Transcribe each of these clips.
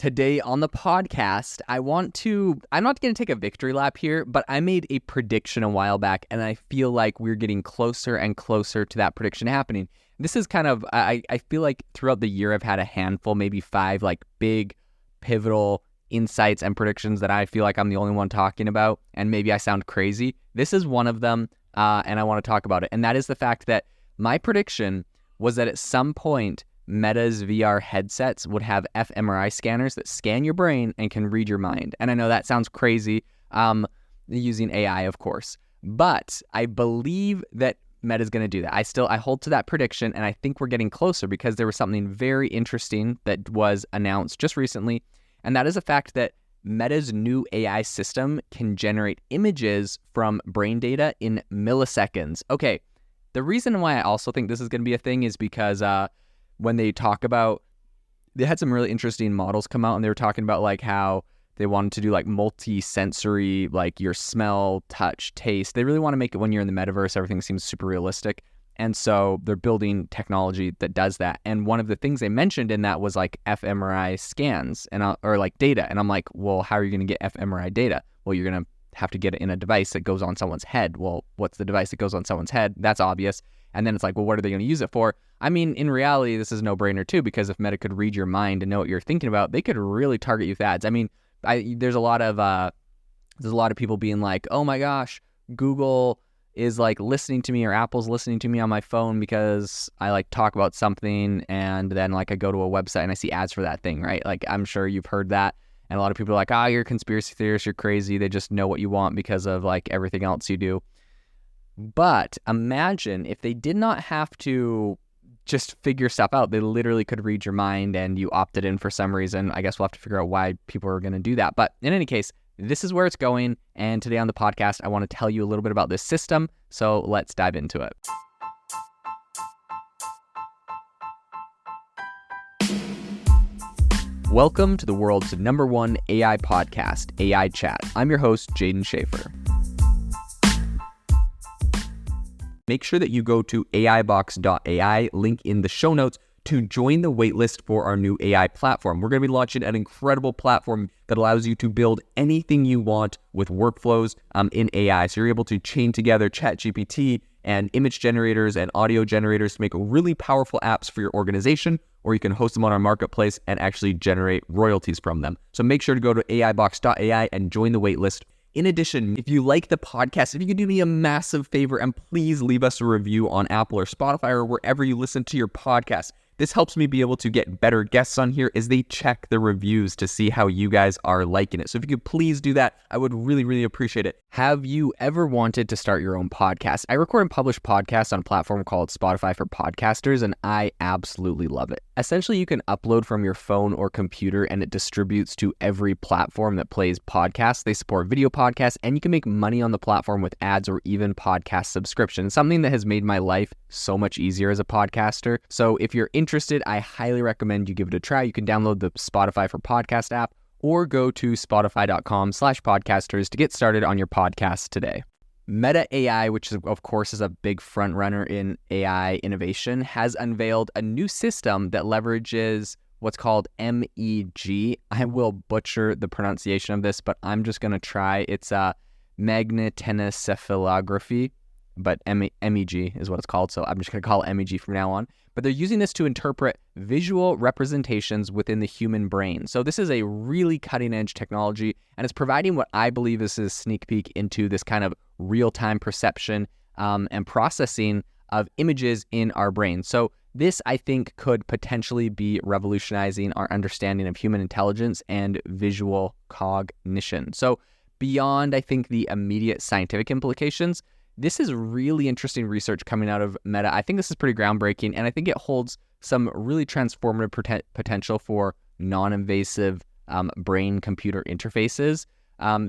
Today on the podcast, I'm not going to take a victory lap here, but I made a prediction a while back, and I feel like we're getting closer and closer to that prediction happening. This is kind of, I feel like throughout the year, I've had a handful, maybe 5 like big, pivotal insights and predictions that I feel like I'm the only one talking about, and maybe I sound crazy. This is one of them, and I want to talk about it, and that is the fact that my prediction was that at some point, Meta's VR headsets would have fMRI scanners that scan your brain and can read your mind. And I know that sounds crazy, using AI, of course. But I believe that Meta's going to do that. I hold to that prediction, and I think we're getting closer because there was something very interesting that was announced just recently, and that is the fact that Meta's new AI system can generate images from brain data in milliseconds. Okay, the reason why I also think this is going to be a thing is because when they talk about, they had some really interesting models come out, and they were talking about like how they wanted to do like multi-sensory, like your smell, touch, taste. They really want to make it when you're in the metaverse, everything seems super realistic. And so they're building technology that does that. And one of the things they mentioned in that was like fMRI scans or like data. And I'm like, well, how are you going to get fMRI data? Well, you're going to have to get it in a device that goes on someone's head. Well, what's the device that goes on someone's head? That's obvious. And then it's like, well, what are they going to use it for? I mean, in reality, this is a no-brainer too, because if Meta could read your mind and know what you're thinking about, they could really target you with ads. I mean, there's a lot of people being like, oh my gosh, Google is like listening to me, or Apple's listening to me on my phone because I like talk about something, and then like I go to a website and I see ads for that thing, right? Like, I'm sure you've heard that. And a lot of people are like, you're a conspiracy theorist, you're crazy. They just know what you want because of like everything else you do. But imagine if they did not have to just figure stuff out. They literally could read your mind and you opted in for some reason. I guess we'll have to figure out why people are going to do that. But in any case, this is where it's going. And today on the podcast, I want to tell you a little bit about this system. So let's dive into it. Welcome to the world's #1 AI podcast, AI Chat. I'm your host, Jaden Schaefer. Make sure that you go to aibox.ai, link in the show notes, to join the waitlist for our new AI platform. We're going to be launching an incredible platform that allows you to build anything you want with workflows in AI. So you're able to chain together ChatGPT and image generators and audio generators to make really powerful apps for your organization, or you can host them on our marketplace and actually generate royalties from them. So make sure to go to aibox.ai and join the waitlist. In addition, if you like the podcast, if you could do me a massive favor and please leave us a review on Apple or Spotify or wherever you listen to your podcast. This helps me be able to get better guests on here as they check the reviews to see how you guys are liking it. So if you could please do that, I would really, really appreciate it. Have you ever wanted to start your own podcast? I record and publish podcasts on a platform called Spotify for Podcasters, and I absolutely love it. Essentially, you can upload from your phone or computer, and it distributes to every platform that plays podcasts. They support video podcasts, and you can make money on the platform with ads or even podcast subscriptions, something that has made my life so much easier as a podcaster. So if you're interested, I highly recommend you give it a try. You can download the Spotify for Podcast app or go to spotify.com/podcasters to get started on your podcast today. Meta AI, which of course is a big front runner in AI innovation, has unveiled a new system that leverages what's called MEG. I will butcher the pronunciation of this, but I'm just going to try. It's magnetoencephalography, but MEG is what it's called. So I'm just going to call it MEG from now on. But they're using this to interpret visual representations within the human brain. So this is a really cutting edge technology, and it's providing what I believe is a sneak peek into this kind of real-time perception and processing of images in our brain. So this, I think, could potentially be revolutionizing our understanding of human intelligence and visual cognition. So beyond, I think, the immediate scientific implications, this is really interesting research coming out of Meta. I think this is pretty groundbreaking, and I think it holds some really transformative potential for non-invasive brain-computer interfaces.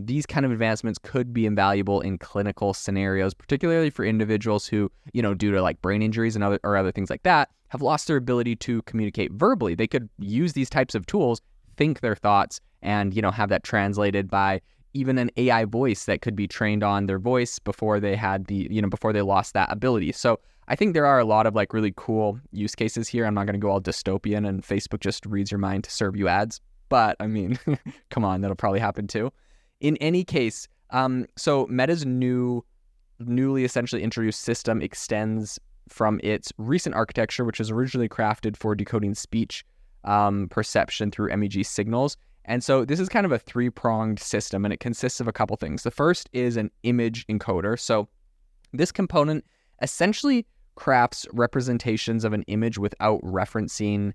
These kind of advancements could be invaluable in clinical scenarios, particularly for individuals who, due to like brain injuries and other things like that, have lost their ability to communicate verbally. They could use these types of tools, think their thoughts, and, have that translated by even an AI voice that could be trained on their voice before they had before they lost that ability. So I think there are a lot of like really cool use cases here. I'm not going to go all dystopian and Facebook just reads your mind to serve you ads. but I mean, come on, that'll probably happen too. In any case, so Meta's newly essentially introduced system extends from its recent architecture, which was originally crafted for decoding speech perception through MEG signals. And so this is kind of a three-pronged system, and it consists of a couple things. The first is an image encoder. So this component essentially crafts representations of an image without referencing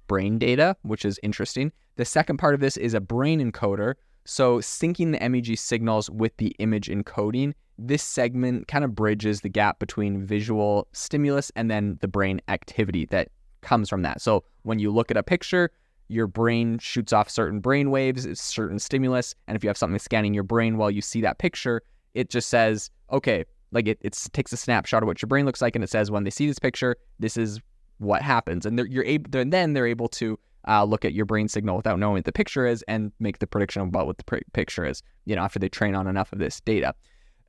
brain data, which is interesting. The second part of this is a brain encoder. So syncing the MEG signals with the image encoding, this segment kind of bridges the gap between visual stimulus and then the brain activity that comes from that. So when you look at a picture, your brain shoots off certain brain waves, it's certain stimulus, and if you have something scanning your brain while you see that picture, it just says, okay, like it takes a snapshot of what your brain looks like, and it says when they see this picture, this is what happens. And they're able to look at your brain signal without knowing what the picture is and make the prediction about what the picture is, after they train on enough of this data.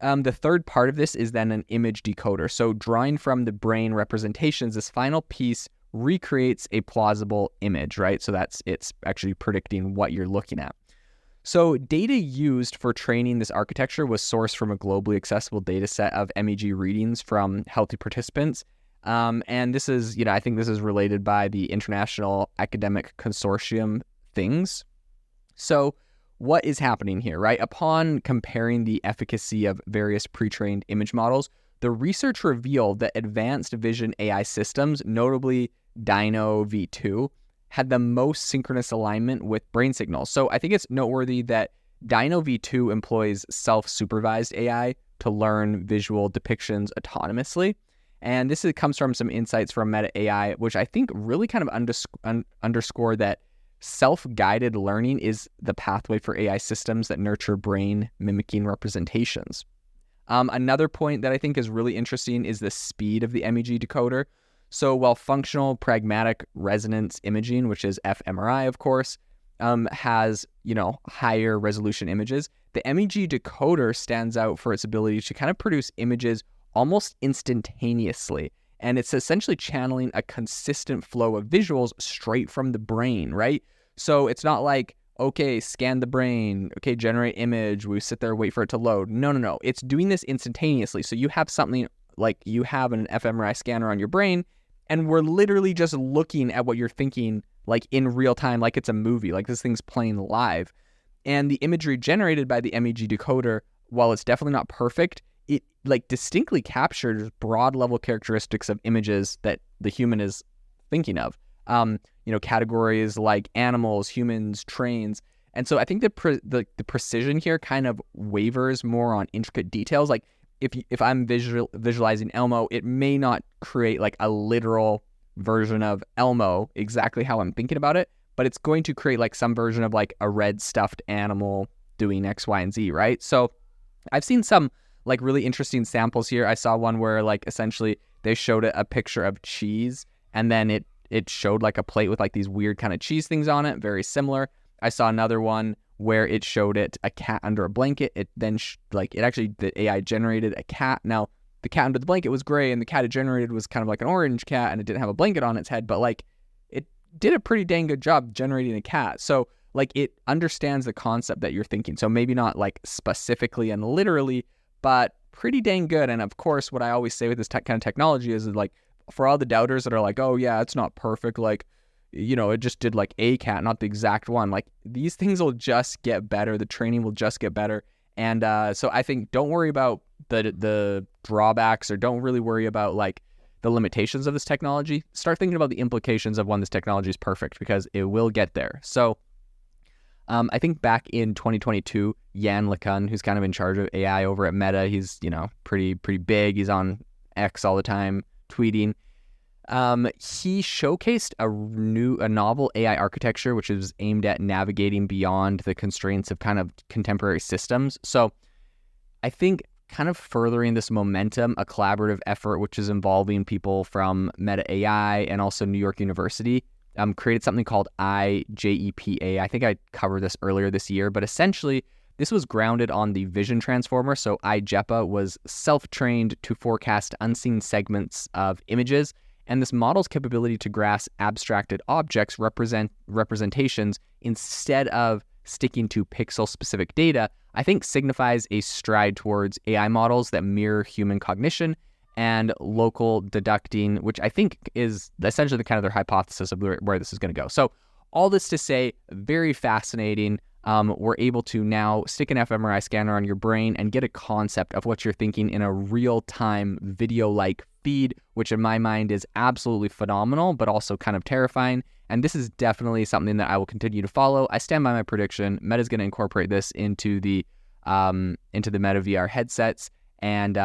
The third part of this is then an image decoder. So drawing from the brain representations, this final piece recreates a plausible image, right? So it's actually predicting what you're looking at. So data used for training this architecture was sourced from a globally accessible data set of MEG readings from healthy participants. And this is, I think this is related by the International Academic Consortium things. So what is happening here, right? Upon comparing the efficacy of various pre-trained image models, the research revealed that advanced vision AI systems, notably Dino V2, had the most synchronous alignment with brain signals. So I think it's noteworthy that Dino V2 employs self-supervised AI to learn visual depictions autonomously. And this comes from some insights from Meta AI, which I think really kind of underscore that self-guided learning is the pathway for AI systems that nurture brain mimicking representations. Another point that I think is really interesting is the speed of the MEG decoder. So while functional pragmatic resonance imaging, which is fMRI, of course, has, higher resolution images, the MEG decoder stands out for its ability to kind of produce images almost instantaneously. And it's essentially channeling a consistent flow of visuals straight from the brain, right? So it's not like, okay, scan the brain, okay, generate image, we sit there, wait for it to load. No. It's doing this instantaneously. So you have something like you have an fMRI scanner on your brain, and we're literally just looking at what you're thinking like in real time, like it's a movie, like this thing's playing live. And the imagery generated by the MEG decoder, while it's definitely not perfect, it like distinctly captures broad level characteristics of images that the human is thinking of. Categories like animals, humans, trains. And so I think the precision here kind of wavers more on intricate details. Like if I'm visualizing Elmo, it may not create like a literal version of Elmo exactly how I'm thinking about it, but it's going to create like some version of like a red stuffed animal doing X, Y, and Z, right? So I've seen some like really interesting samples here. I saw one where like essentially they showed a picture of cheese, and then it showed like a plate with like these weird kind of cheese things on it, very similar. I saw another one where it showed it a cat under a blanket. It then the AI generated a cat. Now the cat under the blanket was gray, and the cat it generated was kind of like an orange cat, and it didn't have a blanket on its head, but like it did a pretty dang good job generating a cat. So like it understands the concept that you're thinking. So maybe not like specifically and literally, but pretty dang good. And of course, what I always say with this kind of technology is like, for all the doubters that are like, oh yeah, it's not perfect, like, it just did like a cat, not the exact one. Like these things will just get better. The training will just get better. And so I think don't worry about the drawbacks, or don't really worry about like the limitations of this technology. Start thinking about the implications of when this technology is perfect, because it will get there. So I think back in 2022, Yan LeCun, who's kind of in charge of AI over at Meta, he's, pretty big. He's on X all the time, tweeting. He showcased a novel AI architecture, which is aimed at navigating beyond the constraints of kind of contemporary systems. So I think kind of furthering this momentum, a collaborative effort, which is involving people from Meta AI and also New York University, created something called IJEPA. I think I covered this earlier this year, but essentially this was grounded on the vision transformer. So IJEPA was self-trained to forecast unseen segments of images And this model's capability to grasp abstracted objects representations instead of sticking to pixel-specific data, I think signifies a stride towards AI models that mirror human cognition and local deducting, which I think is essentially the kind of their hypothesis of where this is going to go. So all this to say, very fascinating. We're able to now stick an fMRI scanner on your brain and get a concept of what you're thinking in a real-time video-like feed, which in my mind is absolutely phenomenal, but also kind of terrifying. And this is definitely something that I will continue to follow. I stand by my prediction. Meta's going to incorporate this into the Meta VR headsets and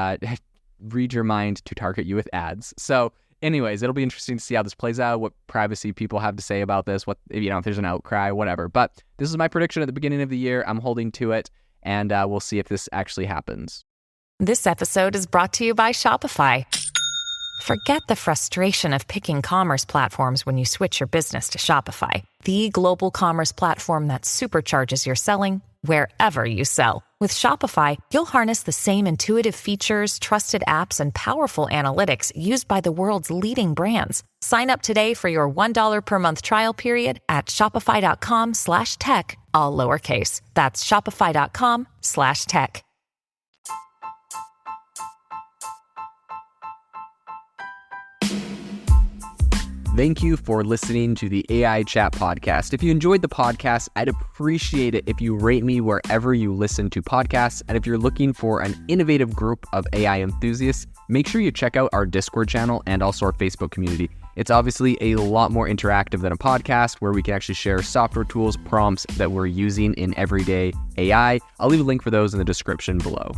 read your mind to target you with ads. So anyways, it'll be interesting to see how this plays out, what privacy people have to say about this, what, if there's an outcry, whatever. But this is my prediction at the beginning of the year. I'm holding to it, and we'll see if this actually happens. This episode is brought to you by Shopify. Forget the frustration of picking commerce platforms when you switch your business to Shopify, the global commerce platform that supercharges your selling wherever you sell. With Shopify, you'll harness the same intuitive features, trusted apps, and powerful analytics used by the world's leading brands. Sign up today for your $1 per month trial period at shopify.com/tech, all lowercase. That's shopify.com/tech. Thank you for listening to the AI Chat Podcast. If you enjoyed the podcast, I'd appreciate it if you rate me wherever you listen to podcasts. And if you're looking for an innovative group of AI enthusiasts, make sure you check out our Discord channel and also our Facebook community. It's obviously a lot more interactive than a podcast where we can actually share software tools, prompts that we're using in everyday AI. I'll leave a link for those in the description below.